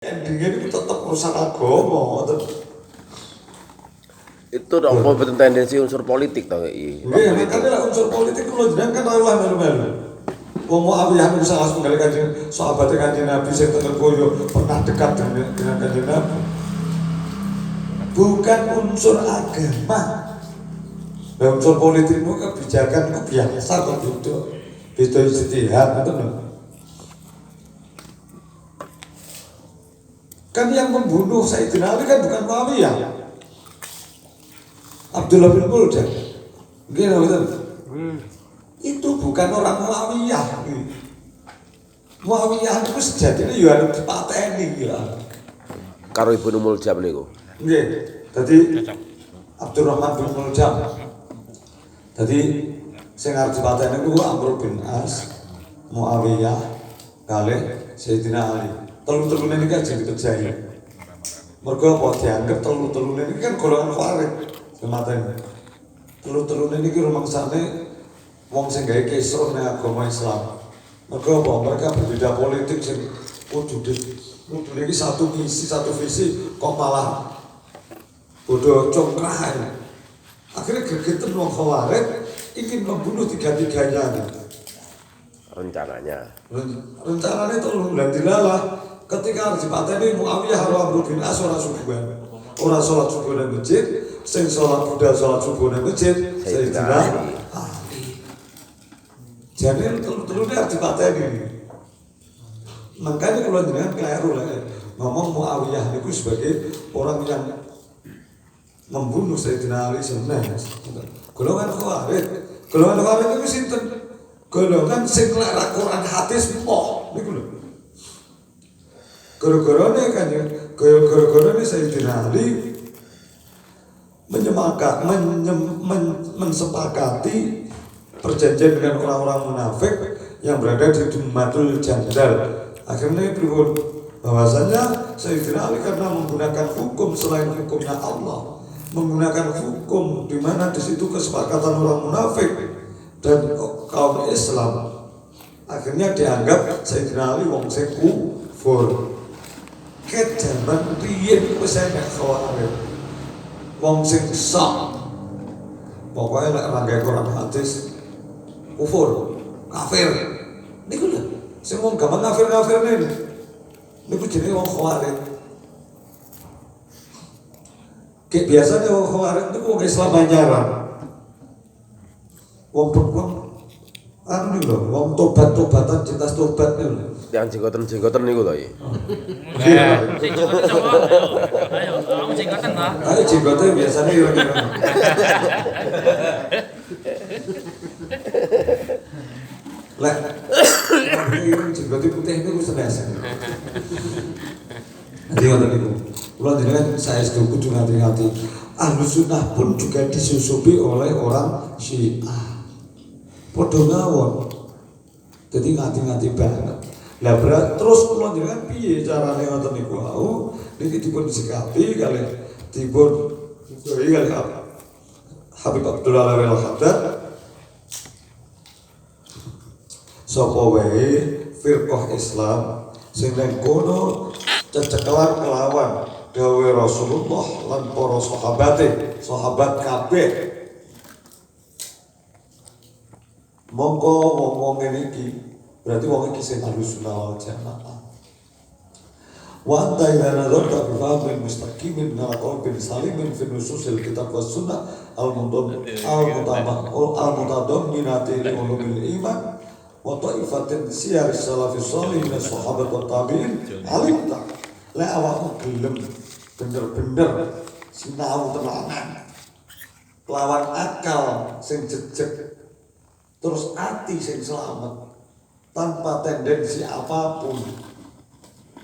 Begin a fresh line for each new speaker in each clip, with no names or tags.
Endingnya itu tetap urusan agama.
Itu dong tendensi unsur politik tau gak?
Iya, makanya lah unsur politik kalau jenengan kan Allah melu-melu. Wong Muawiyah bisa langsung kali kanjeng sahabatnya kanjeng Nabi sing tengger koyo pernah dekat dengan kanjeng Nabi. Bukan unsur agama. Nah, unsur politik itu kebijakan itu biasa kok gitu. Beda ijtihad itu loh. Kan yang membunuh Sayyidina Ali kan bukan Muawiyah. Abdullah bin Muljam. Gini betul. Itu bukan orang Muawiyah. Muawiyah itu sejatinya ya harus dipateni ya.
Karo Ibnu Muljam niku.
Nggih. Dadi Abdurrahman bin Muljam. Dadi sing arep dipateni niku Amr bin As, Muawiyah, kalih Sayyidina Ali. Telu-telune niki ajeng dikerjai. Mergo apa dianggap telu-telune niki kan golongan Khawarij. Sematene. Telu-telune niki rumangsane wong sing gawe kisruh ning agama Islam. Mergo apa? Mereka berbeda politik sing kudune iki satu misi, satu visi kok malah bodoh congkrah. Akhirnya gegeten wong Khawarij ingin membunuh tiga-tiganya.
Rencananya
Rencananya bulan dilalah ketika harus dipateni Muawiyah karo Amr bin As ora subuhan. Ora salat subuh nang masjid, sing salat budal salat subuh nang masjid, Sayyidina Ali. Jadi telu-telune harus dipateni. Makanya kalau jenengan keliru lah ngomong Muawiyah itu sebagai orang yang membunuh Sayyidina Ali sebenarnya. Golongan Khawarij. Golongan Khawarij itu sinten? Golongan sing nglek Quran hadis moh niku lho. Gara-garane kan ya, gara-garane Sayyidina Ali mensepakati perjanjian dengan orang-orang munafik yang berada di Dumatul Jandal. Akhirnya pripun? Bahwasanya Sayyidina Ali karena menggunakan hukum selain hukumnya Allah, menggunakan hukum di mana di situ kesepakatan orang munafik dan kaum Islam, akhirnya dianggap Sayyidina Ali wong sing kufur. Ket jaman riyen wis ana Khawarij. Wong sing sak. Pokoke lek ora gawe Quran hadis kufur, kafir. Niku lho, sing wong gampang kafir-kafirne. Niku jenenge wong Khawarij. Kayak biasanya wong Khawarij itu wong Islam anyaran. Wong anu niku lho, wong tobat-tobatan cinta tobat niku lho.
yang jenggoten niku to iki.
Jenggoten sama. Ayo, kamu jenggoten lah.
Ayo jenggoten biasanya kira-kira. Lek, ini jenggoten putih itu biasa. Nanti ngoten niku. Kula jenengan saya kudu hati-hati. Ahlus Sunnah pun juga disusupi oleh orang Syiah. Padha ngawon. Jadi ngati-ngati banget. Lah berat terus kula jenengan piye carane ngoten niku wau niki dipun sikapi kali dipun kali Habib Abdullah Al-Haddad sapa wae firqah Islam sing nang kono cecekelan kelawan dawuh Rasulullah lan para sahabat kabeh mongko wong-wong iki berarti wong iki sing Ahlus Sunnah wal Jamaah. Wa anta idza nadarta bi fahmin mustaqimin min al-qalbi salimin fi nususil kitab was sunnah al-mutadamminati li ulumil iman wa ta'ifatin siyar salafis shalih min sahabat wa tabi'in alimta la awakmu gelem bener-bener sinau tenanan kelawan akal sing jejeg terus ati sing selamat tanpa tendensi apapun.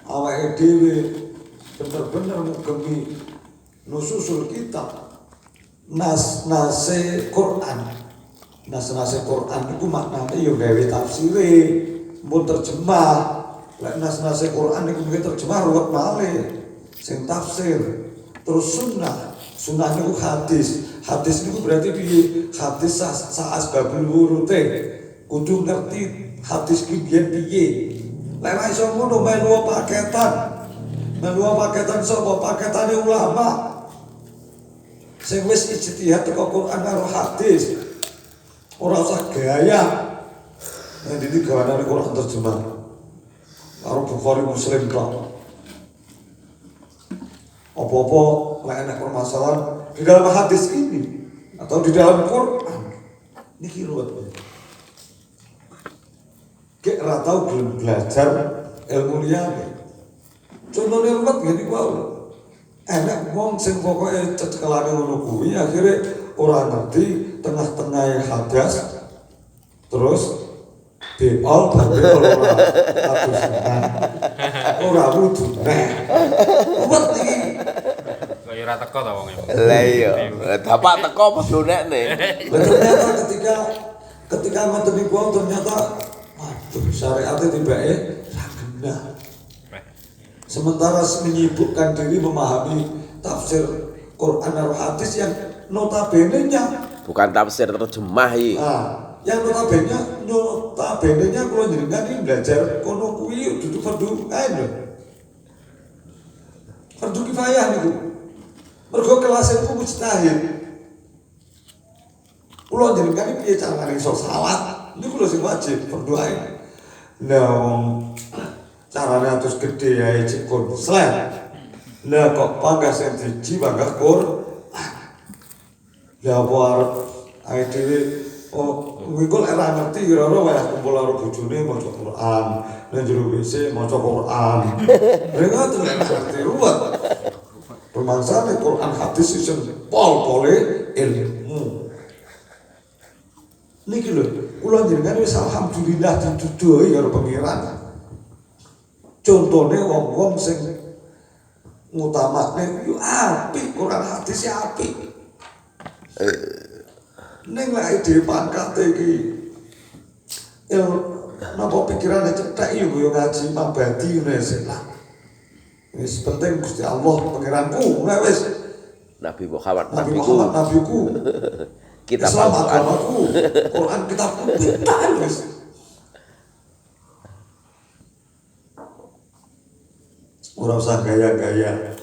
Awake dhewe bener-bener ngugemi nususul kitab nas-nase Quran. Nas-nase Quran itu maknane ya gawe tafsire, mun terjemah. Lek nas-nase Quran iku mung terjemah ruwet malih. Sing tafsir terus sunnah niku hadis. Hadis niku berarti piye? Hadis asbabul wurute. Kudu ngerti hadis ki piye. Lek iso ngono melu paketan. Melu paketan sapa? Paketane ulama. Sing wis ijtihad teko Quran karo hadis. Ora usah gaya. Nah, ini gawane Quran terjemah. Karo Bukhari Muslim tok. Apa-apa lek enak permasalahan di dalam hadis ini atau di dalam Quran. Niki ruwet. Gek ora tau gelem belajar ilmu liyane. Contohnya ruwet ngene wae. Enak wong sing pokoke cekelane ngono kuwi akhire ora ngerti tengah-tengah hadas terus beol beol ora wudu. Ruwet iki.
Kaya ora teko ta wong e.
Lah iya, dapak teko padha nekne.
Ternyata ketika ngoten niku ternyata waduh syariate tibake ra genah. Sementara menyibukkan diri memahami tafsir Quran dan hadis yang notabene-nya
Bukan tafsir terjemah iki.
yang notabene-nya kalau jenengan ini belajar kono kuwi dudu fardu ain lho. Fardu kifayah niku. Mergo kelas itu mujtahid. Kula jenengan iki piye carane iso salat? Niku lho sing wajib fardu ain. Nah, carane atus gede ae cek konslet. Lah kok pangkas sing siji pangkas Quran. Ya apa arep ae dhewe kuwi kok ora ngerti kira-kira wae kumpul karo bojone maca Quran. Nang jero WC maca Quran. Mereka tuh ngerti ruwet. Pemangsane Quran hadis sing pol-pole ilmu. Niki lho, kula jenengan wis alhamdulillah dituduhi karo pangeran. Contone wong-wong sing ngutamakne yo apik Quran hadis ya apik. Ning lek dhewe pangkate iki napa pikirane cetek yo ngaji mabadi ngene sik lah. Wis penting Gusti Allah pangeranku, nek wis
Nabi Muhammad
nabiku.
Kitab
Islam
Al-Quran.
agamaku, Quran kitabku pintar wis. Ora usah gaya-gaya.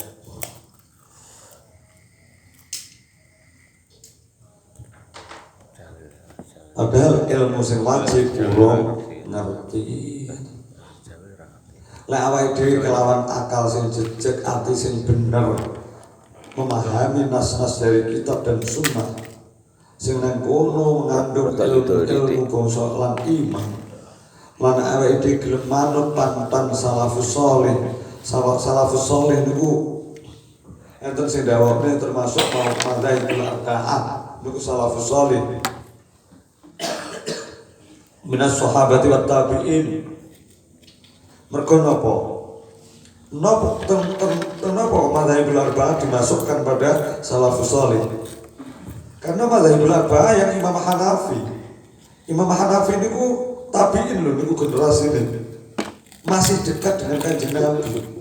Padahal ilmu sing wajib kula ngerti. Lek awake dhewe kelawan akal sing jejeg, ati sing bener, memahami nas-nas dari kitab dan sunnah sing nang kono mengandung ilmu bangsa lan iman. Lan awake dhewe gelem manut panutan salafus saleh. Salafus saleh niku enten sing dawuhne termasuk mau madzhabul arba'ah niku salafus saleh. Minas sahabati wat tabi'in. Mergo napa? Kenapa madzhabul arba'ah dimasukkan pada salafus saleh? Karena madzhabul arba'ah yang Imam Hanafi. Imam Hanafi niku tabi'in lho niku generasi ini. Masih dekat dengan Kanjeng Nabi.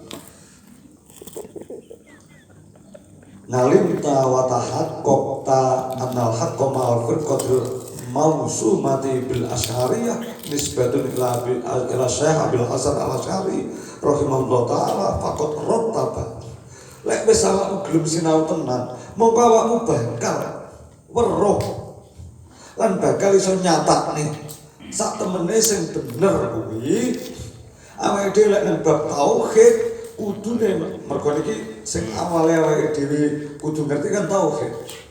Ngalimta wa tahaqqaqta annal haqqa ma'al firqatil mawsumati bil asy'ariyah nisbatun ila Syekh Abil Hasan Al-Asy'ari rahimahullah taala faqad rattaba. Lek wis awakmu gelem sinau tenan, mongko awakmu bakal weruh lan bakal iso nyatakne sak temene sing bener kuwi. Awake dhewe lek nang bab tauhid kudune mergo niki sing awale awake dhewe kudu ngerti kan tauhid.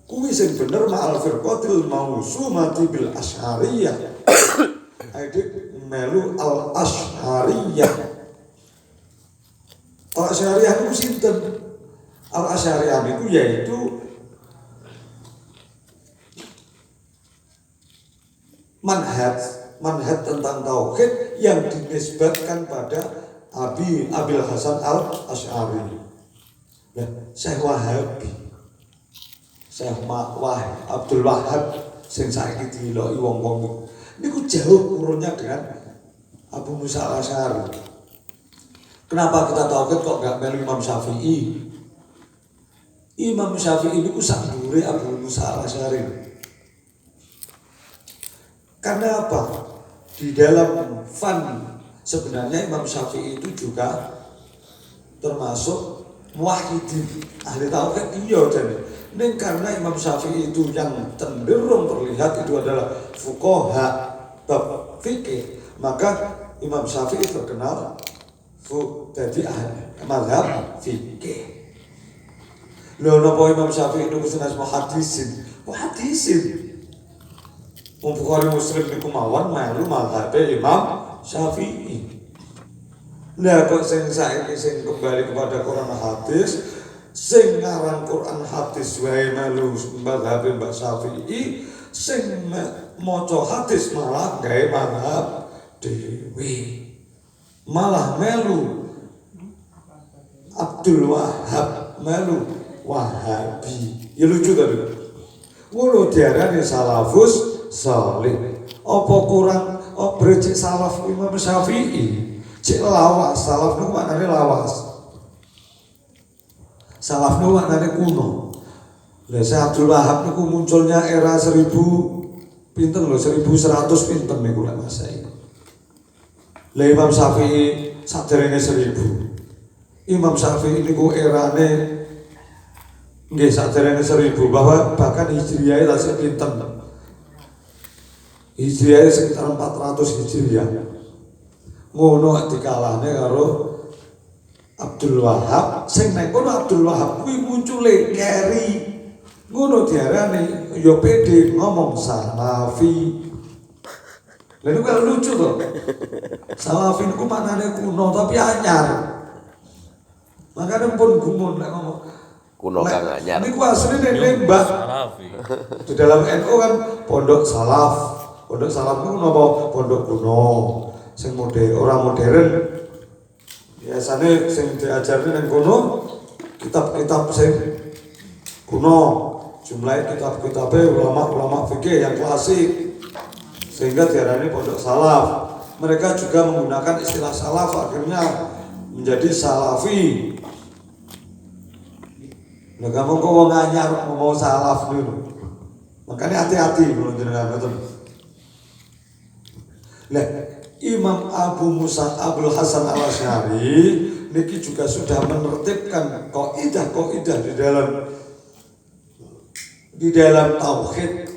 Kuwi sing bener ma'al firqatil mawsumati bil asy'ariyah. Awake melu al asy'ariyah. Al asy'ariyah niku sinten? Al asy'ariyah niku yaitu manhaj tentang tauhid yang dinisbatkan pada Abil Hasan Al-Asy'ari. Ya, Syekh Wahabi. Syekh Abdul Wahab sing saiki diloki wong-wong niku jauh urunnya dengan Abu Musa Al-Asy'ari. Kenapa kita tauhid kok enggak melu Imam Syafi'i? Imam Syafi'i niku sak dhuwure Abu Musa Al-Asy'ari. Karena apa? Di dalam fan sebenarnya Imam Syafi'i itu juga termasuk muwahhidin ahli tauhid iya jane. Ning karena Imam Syafi'i itu yang cenderung terlihat itu adalah fuqaha bab fikih, maka Imam Syafi'i terkenal jadi ahli mazhab fikih. Lho napa Imam Syafi'i niku seneng muhaddisin? Muhaddisin. Wong Bukhari Muslim niku mawon melu mazhabe Imam Syafi'i. Lah kok sing saiki sing kembali kepada Quran hadis, sing ngarang Quran hadis wae melu mazhabe Mbak Syafi'i, sing maca hadis malah gawe mazhab dhewe. Malah melu Abdul Wahab melu Wahabi. Ya lucu tadi. Ngono diarani salafus salih. Apa kurang bercek salaf Imam Syafi'i? Cek lawas, salaf niku maknane lawas. Salaf niku maknane kuno. Lah Abdul Wahab niku munculnya era 1000 pinten lho, 1100 pinten niku lek Masehi. Lah Imam Syafi'i saderenge 1000. Imam Syafi'i niku erane nggih saderenge 1000 bahwa bahkan Hijriah tasih pinten. Hijriah sekitar 400 Hijriah. Ngono dikalahne karo Abdul Wahab. Sing nek kono Abdul Wahab kuwi muncule keri. Ngono diarani ya pede ngomong salafi. Lha niku kan lucu to. Salafi niku maknane kuno tapi anyar. Makanya pun gumun nek ngomong
Kuno kang anyar.
Niku asline nembah.
Salafi.
Di dalam NU kan pondok salaf. Pondok salaf niku napa? Pondok kuno. Sing modern, orang modern. Biasane sing diajarne nang kono kitab-kitab sing kuno. Jumlah kitab-kitabnya ulama-ulama fikih yang klasik, sehingga diarani pondok salaf. Mereka juga menggunakan istilah salaf, akhirnya menjadi salafi. Nah kamu kok mau nganyar mau salaf dulu, makanya hati-hati kalau jenengan betul. Nah Imam Abu Musa Abdul Hasan Al Asy'ari niki juga sudah menertibkan kaidah-kaidah di dalam tauhid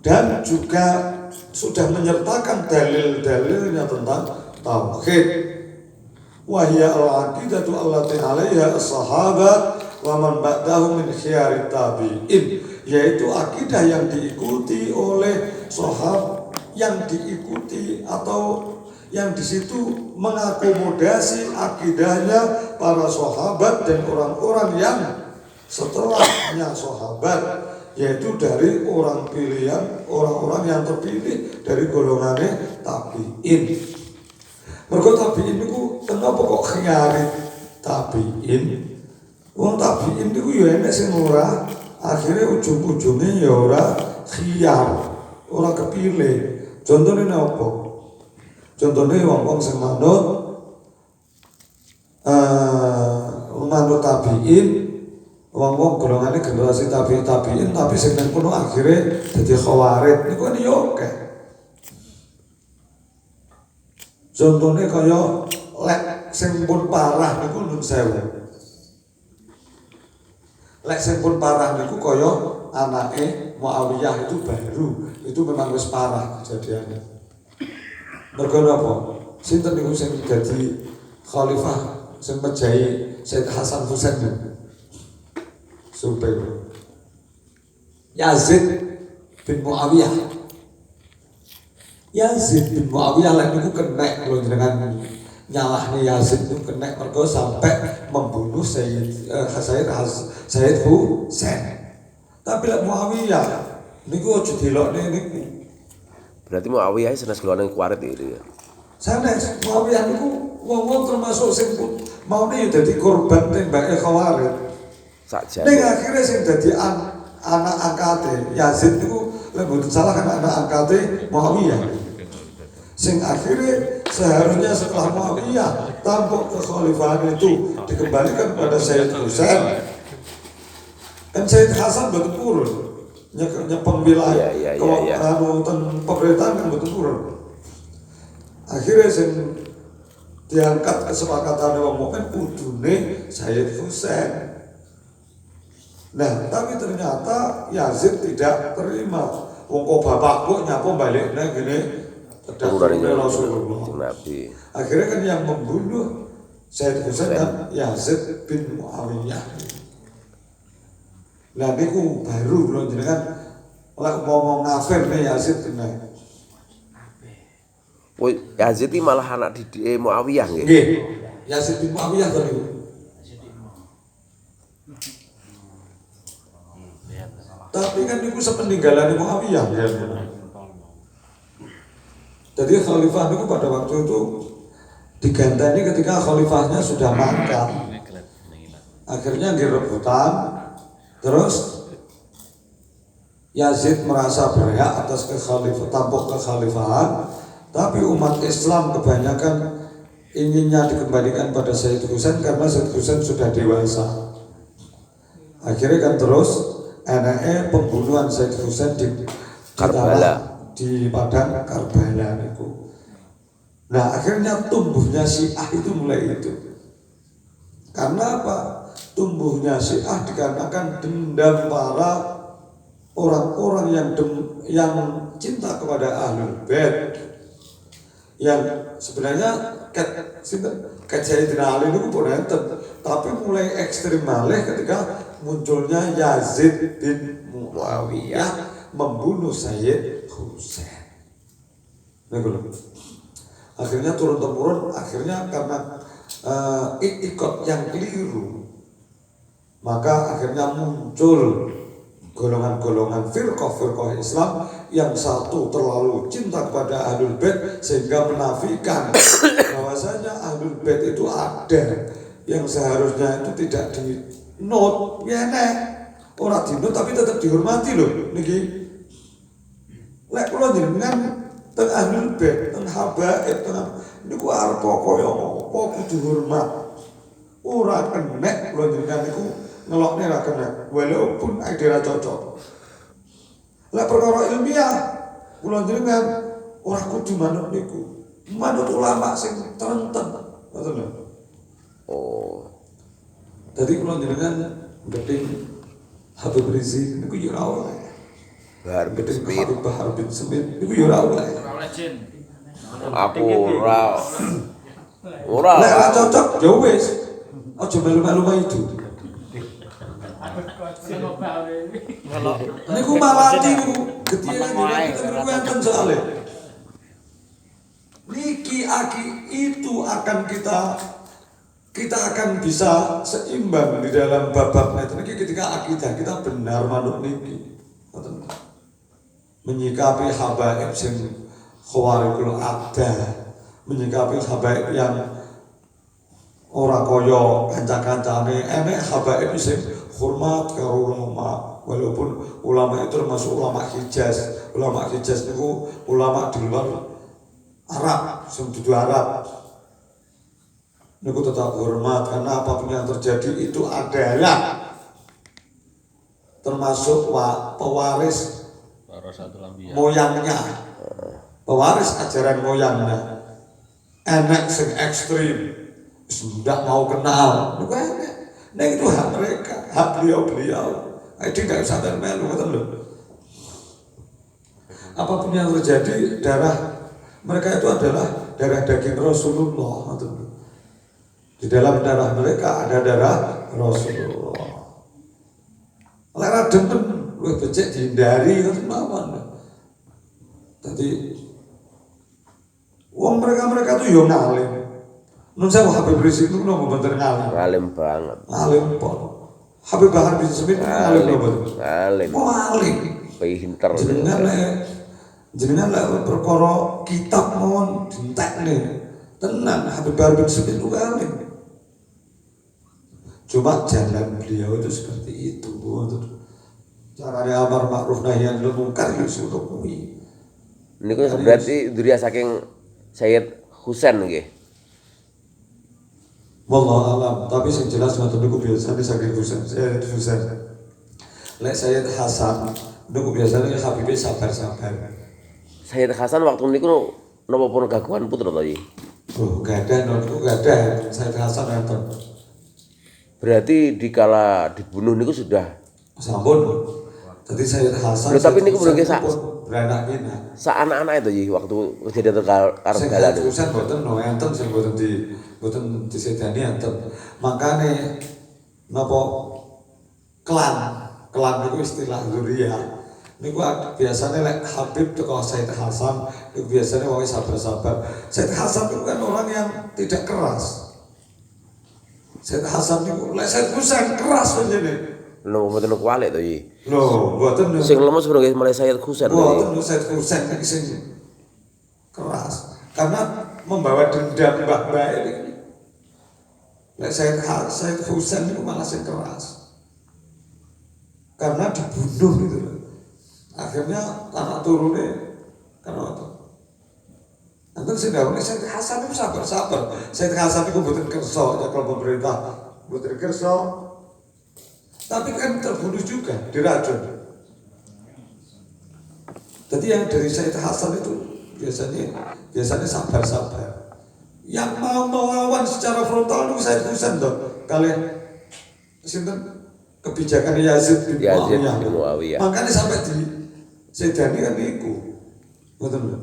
dan juga sudah menyertakan dalil-dalilnya tentang tauhid. Wahya al-aqidatu allati 'alaiha as-sahabat wa man ba'dahum min khiyarit tabi'in, yaitu akidah yang diikuti oleh sahabat, yang diikuti atau yang di situ mengakomodasi akidahnya para sahabat dan orang-orang yang setelahnya sahabat, yaitu dari orang pilihan, orang-orang yang terpilih dari golongannya tabi'in. Mergo tabi'in niku kenapa kok khiyarit tabi'in? Wong tabi'in niku ya enek sing ora, akhirnya ujung-ujungnya ya ora khiyar, ora kepilih. Contohnya apa? Contohnya wong-wong sing manut tabi'in, wong-wong golongane generasi tabi'in tapi sing nang kono akhire dadi khawarij niku kan yo akeh. Contone kaya lek sing pun parah niku nun sewu. Lek sing pun parah niku kaya anake Muawiyah itu baru, itu memang wis parah kejadiannya. Mergo napa? Sinten niku sing dadi khalifah sing mejahi Said Hasan Husain niku? Supaya Yazid bin Muawiyah. Yazid bin Muawiyah lah niku kena kalau jenengan nyalahnya Yazid itu kena mergo sampai membunuh Sayyid Husain. Tapi lah Muawiyah niku aja delokne niku.
Berarti Muawiyah senes golongan kuarit itu ya.
Sanes Muawiyah niku wong-wong termasuk sing maune dadi korban tembake Khawarij.
Sakjane.
Ning akhirnya sing dadi anak angkate Yazid niku lek mboten salah kan anak angkate Muawiyah. Sing akhirnya seharusnya setelah Muawiyah tampuk kekhalifahan itu dikembalikan kepada Sayyid Husain. Kan Sayyid Hasan mboten purun. Nyepeng wilayah pemerintahan kan mboten purun. Akhirnya sing diangkat kesepakatan wong mukmin kudune Sayyid Husain. Nah, tapi ternyata Yazid tidak terima. Wong kok bapakku nyapo balik nang gini
Turunannya
Rasulullah.
Nabi.
Akhirnya kan yang membunuh Sayyid Husain kan Yazid bin Muawiyah. Lah niku baru kula jenengan lek ngomong ngafir nih Yazid kena.
Oh, Yazid iki malah anak didik Muawiyah nggih.
Nggih. Yazid bin Muawiyah to niku. Tapi kan niku sepeninggalan Muawiyah ya. Jadi khalifah itu pada waktu itu diganteni ketika khalifahnya sudah mangkat. Akhirnya direbutan, terus Yazid merasa berhak atas tampuk kekhalifahan, tapi umat Islam kebanyakan inginnya dikembalikan pada Sayyid Husain karena Sayyid Husain sudah dewasa. Akhirnya kan terus anaknya pembunuhan Sayyid Husain di
Karbala.
Di padang Karbala itu. Nah akhirnya tumbuhnya Syiah itu mulai itu. Karena apa? Tumbuhnya Syiah dikarenakan dendam para orang-orang yang cinta kepada Ahlul Bait. Yang sebenarnya ket Sayyidina Ali itu pun enten, tapi mulai ekstrim malih ketika munculnya Yazid bin Muawiyah membunuh Sayyid Husain. Nah, akhirnya turun-temurun, akhirnya karena ikut yang keliru, maka akhirnya muncul golongan-golongan firqah Islam yang satu terlalu cinta kepada Ahlul Bait sehingga menafikan bahwasanya Ahlul Bait itu ada yang seharusnya itu tidak di note, ya nek orang di note tapi tetap dihormati loh niki. Lek kula jenengan teng Ahlul Bait, teng habaib, teng niku arep kaya apa kudu hormat. Ora kenek kula jenengan niku ngelokne ra kena walaupun ide ra cocok. Lah perkara ilmiah kula jenengan ora kudu manut niku. Manut ulama sing terenten. Ngoten lho.
Oh.
Dadi kula jenengan gedeng Habib Rizik niku yo ora oleh.
Bahar bin
Gedeng
Smith.
Habib Bahar bin Smith niku yo ora oleh.
Aku ora.
Lek ora cocok ya wis. Aja melu-melu itu. Niku malati niku getiran niku enten soalé. Niki aki itu akan kita akan bisa seimbang di dalam bab-bab niki ketika akidah kita benar manut niki. Menyikapi habaib sing khawarikul ada, menyikapi habaib yang ora kaya kanca-kancane enek habaib sing hormat karo ulama, walaupun ulama itu termasuk ulama Hijaz. Ulama Hijaz niku ulama di luar Arab, sing dudu Arab. Niku tetap hormat karena apapun yang terjadi itu adalah termasuk pewaris moyangnya, pewaris ajaran moyangnya. Enek sing ekstrim, sudah mau kenal, niku enek. Nah itu hak mereka, hak beliau. Jadi nggak usah termelu, betul loh. Apapun yang terjadi, darah mereka itu adalah darah daging Rasulullah. Betul. Di dalam darah mereka ada darah Rasulullah. Lara demen, lu becek dihindari, itu mawon. Jadi, uang mereka tuh yo ngalim. Nun saya Habib Rizik itu nopo bener ngalim.
Ngalim banget.
Ngalim pol. Habib Bahar bin Smith ngalim nopo.
Ngalim.
Ngalim.
Pinter.
Jenengan lek perkara kitab mawon dintekne. Tenan Habib Bahar bin Smith itu ngalim. Cuma jalan beliau itu seperti itu. Caranya amar ma'ruf nahi anil munkar itu kuwi.
Niku berarti duriya saking Sayyid Husain nggih.
Wallahu alam, tapi yang jelas ngoten niku biasane saking Husain. Lek Sayyid Hasan niku biasane Habibie sabar-sabar.
Sayyid Hasan waktu niku napa pun gangguan putra to iki?
Oh, gak ada, menurutku gak ada Said Hasan enten.
Berarti dikala dibunuh niku sudah
Sampun. Jadi Said Hasan.
Loh, tapi niku mriki
beranak ini.
anak-anak itu ya waktu kejadian arep dalan
Said Hasan boten no enten sing boten disedani enten. Makane napa klan niku istilah zuriyah. Niku biasanya lek Habib teko Said Hasan, niku biasanya wong sabar-sabar. Said Hasan itu kan orang yang tidak keras. Said Hasan niku lek Said Husain keras menjene.
Lho mboten kualik to iki.
Lho, mboten.
Sing lemes sebenarnya mulai Sayyid Husain.
Mboten Said Husain iki sing keras. Karena membawa dendam mbah-mbah ini. Lek Said Husain niku malah sing keras. Karena dibunuh gitu loh. Akhirnya anak turunnya karena itu. Nanti saya Said Hasan itu sabar-sabar. Said Hasan itu bukan kerso, ya kalau pemerintah bukan kerso. Tapi kan terbunuh juga, diracun. Jadi yang dari Said Hasan itu biasanya sabar-sabar. Yang mau melawan secara frontal itu Said Husain toh. Kalian sinten kebijakan Yazid bin Muawiyah. Makanya sampai di Sedani kan iku. Ngoten lho.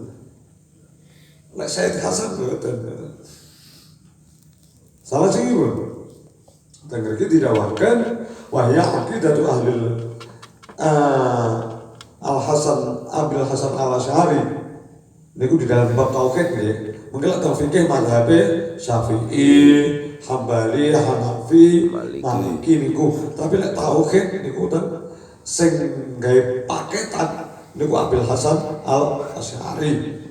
Lek Said Hasan mboten. Salah sing iku. Tengger iki didawahkan wahya aqidatu ahli Al-Hasan Abil Hasan Al-Asy'ari. Niku di dalam bab tauhid nggih. Mungkin lek fikih mazhab Syafi'i, Hambali, Hanafi, Maliki niku. Tapi lek tauhid niku ten sing gawe paketan niku Abil Hasan Al-Asy'ari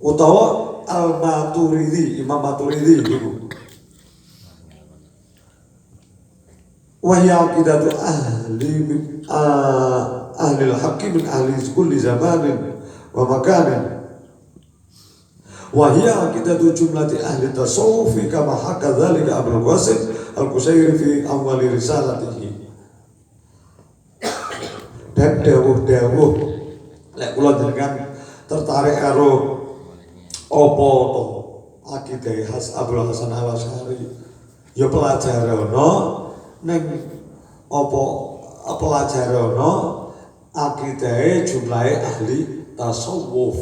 utawa Al-Maturidi, Imam Maturidi niku. Wa hiya aqidatu ahli al-haqqi min ahli kulli zamanin wa makanin. Wa hiya aqidatu jumlati ahli tasawuf kama haka dzalika Abul Qasim Al-Qushairi fi awwal risalatihi. Dan dawuh lek kula jenengan tertarik karo apa to akidah Abul Hasan Al-Asy'ari ya pelajarana ning apa pelajarana akidah jumlahe ahli tasawuf.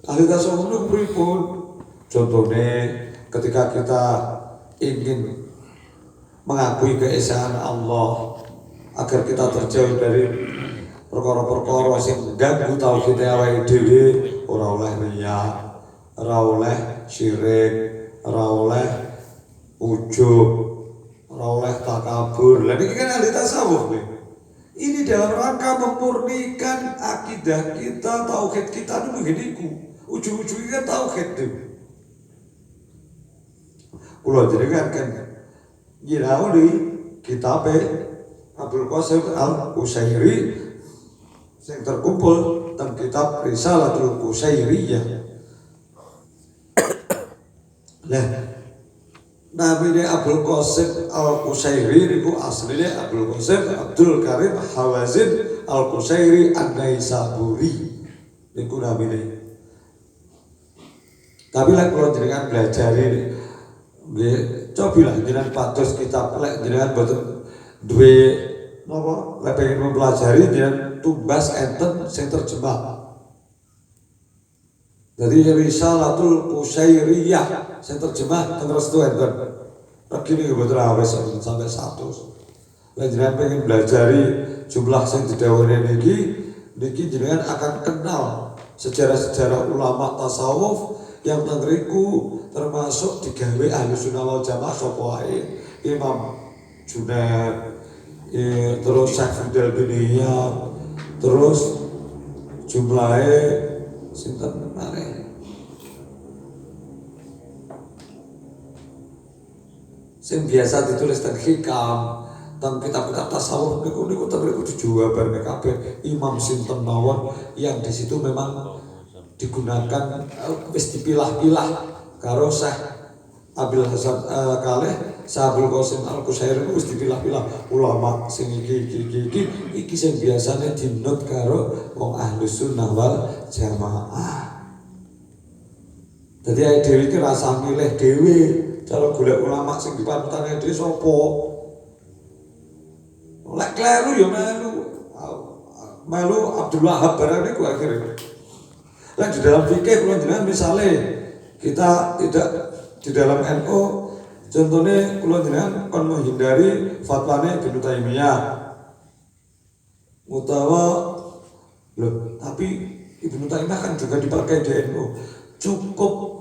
Ahli tasawuf niku pripun? Contohnya ketika kita ingin mengakui keesaan Allah agar kita terjauh dari perkara-perkara sing ganggu tauhid awake dhewe, ora oleh riya, ora oleh syirik, ora oleh ujub, ora oleh takabur. Lah niki kan ahli tasawuf nih. Ini dalam rangka memurnikan akidah kita, tauhid kita niku ngeniku. Ujug-ujugnya tauhid tuh. Kula jenengan kan nyirau di kitab Abul Qasim Al-Qushairi yang terkumpul dalam kitab Risalatul Qushairiyah. Nah, namanya Abul Qasim Al-Qushairi niku aslinya Abul Qasim Abdul Karim Hawazin Al-Qushairi An-Naisaburi niku namanya. Tapi lek kalau jenengan belajar ini, cobalah jenengan pados kitab lek jenengan boten duwe napa lek pengen mempelajari jenengan tumbas enten sing terjemah. Jadi Risalatul Qushairiyah sing terjemah teng restu enten. Regine boten awes sampai 100. Lek jenengan pengen belajari jumlah sing didhawuhi niki jenengan akan kenal sejarah-sejarah ulama tasawuf yang tengriku termasuk digawe ahli sunnah wal jamaah sapa wae Imam Junaid, terus Syekh Fudel bin Iyad, terus jumlahe sinten maneh sing biasa ditulis teng hikam teng kitab-kitab tasawuf niku tengriku dijabarne kabeh Imam sinten mawon yang di situ memang digunakan wis dipilah-pilah karo Syekh Abil Hasan kalih Abul Qasim Al-Qushairi wis dipilah-pilah ulama sing iki sing biasane dinut karo wong ahli sunnah wal jamaah. Dadi awake dhewe iki rasa milih dhewe, cara golek ulama sing dipanutane dhewe sapa. Lek kleru ya melu Abdul Wahab barang niku akhirnya. Lek di dalam fikih kula jenengan misale kita tidak di dalam NU contohnya kula jenengan kon menghindari fatwane Ibnu Taimiyah. Utawa loh, tapi Ibnu Taimiyah kan juga dipakai di NU. Cukup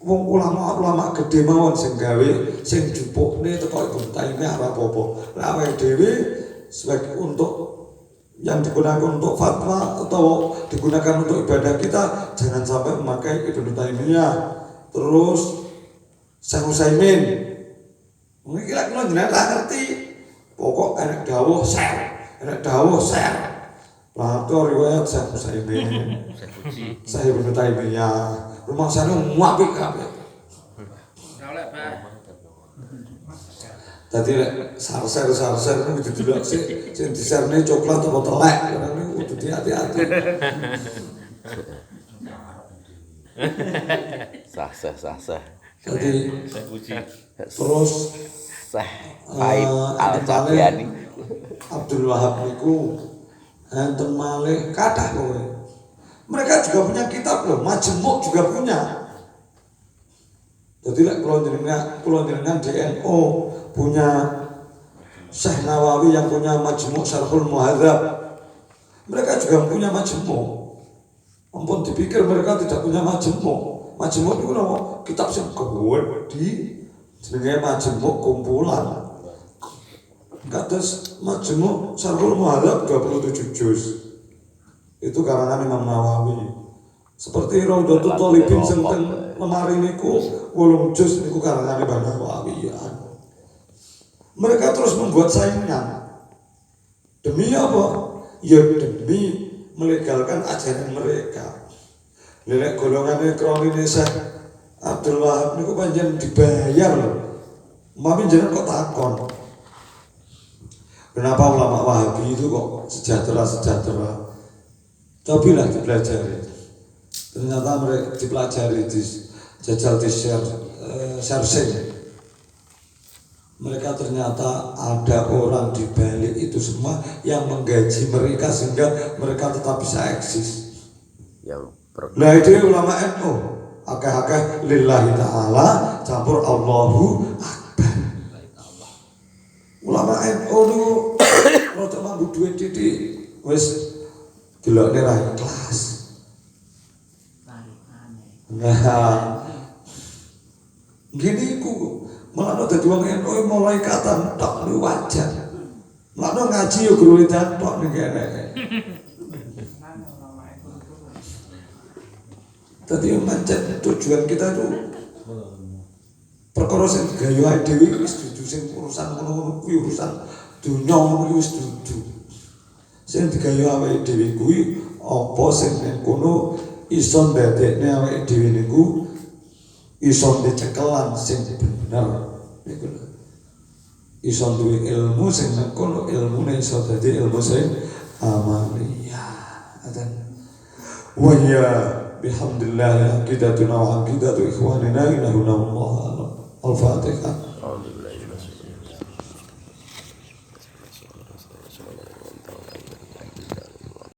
wong ulama gede mawon sing gawe sing jupukne teko Ibnu Taimiyah ora apa-apa. Lah awake dhewe sebagai untuk yang digunakan untuk fatwa atau digunakan untuk ibadah kita jangan sampai memakai Ibnu Taimiyah. Terus Syekh Utsaimin. Mungkin kira kula jenengan tak ngerti. Pokok enek dawuh Syekh, enek dawuh Syekh. Lah riwayat Syekh Utsaimin. Saya Ibnu Taimiyah. Rumah sana apik kabeh.
Oleh, Pak.
Tadi sarser niku didelok sing diserne coklat apa telek, niku kudu hati-hati.
Sah.
Jadi
Saya puji.
terus
Sah. Pahit al-Jabiani.
Abdul Wahab niku enten malih kathah kowe. Mereka juga punya kitab loh, Majmu' juga punya. Jadi lek kula jenengan di NU punya Syekh Nawawi yang punya Majmu' Syarhul Muhadzab. Mereka juga punya Majmu'. Ampun dipikir mereka tidak punya Majmu'. Majmu' itu nama kitab sing gede jenenge Majmu' kumpulan. Kados Majmu' Syarhul Muhadzab 27 juz. Itu karangan Imam Nawawi. Seperti Raudhatul Thalibin sing teng lemari niku 8 juz niku karangan Imam Nawawi. Mereka terus membuat saingan. Demi apa? Ya demi melegalkan ajaran mereka. Lelek golongan kronine Syekh Abdul Wahab niku panjen dibayar lho. Mami jenengan kok takon. Kenapa ulama Wahabi itu kok sejahtera? Cobalah dipelajari. Ternyata mereka dipelajari di jajal di sharing. Mereka ternyata ada orang di balik itu semua yang menggaji mereka sehingga mereka tetap bisa eksis. Nah itu ulama NU. Akeh-akeh lillahi ta'ala campur Allahu Akbar. Ulama NU itu rada mambu duit titik wis delokne ra ikhlas. Nah, gini ku malah dadi wong NU mulai kata tok lu wajar. Malah ngaji yo guru edan tok ning kene. Tadi pancen tujuan kita itu perkara sing digawe dhewe wis dudu sing urusan ngono kuwi urusan dunya kuwi wis dudu. Sing digawe awake dhewe kuwi apa sing ning kono iso ndadekne awake dhewe niku iso dicekelan sing bener niku. Iso duwe ilmu sing nang kono ilmune iso dadi ilmu sing amaliyah. Wa ya bihamdillah aqidatuna wa aqidatu ikhwanina innahu Allah al-Fatihah.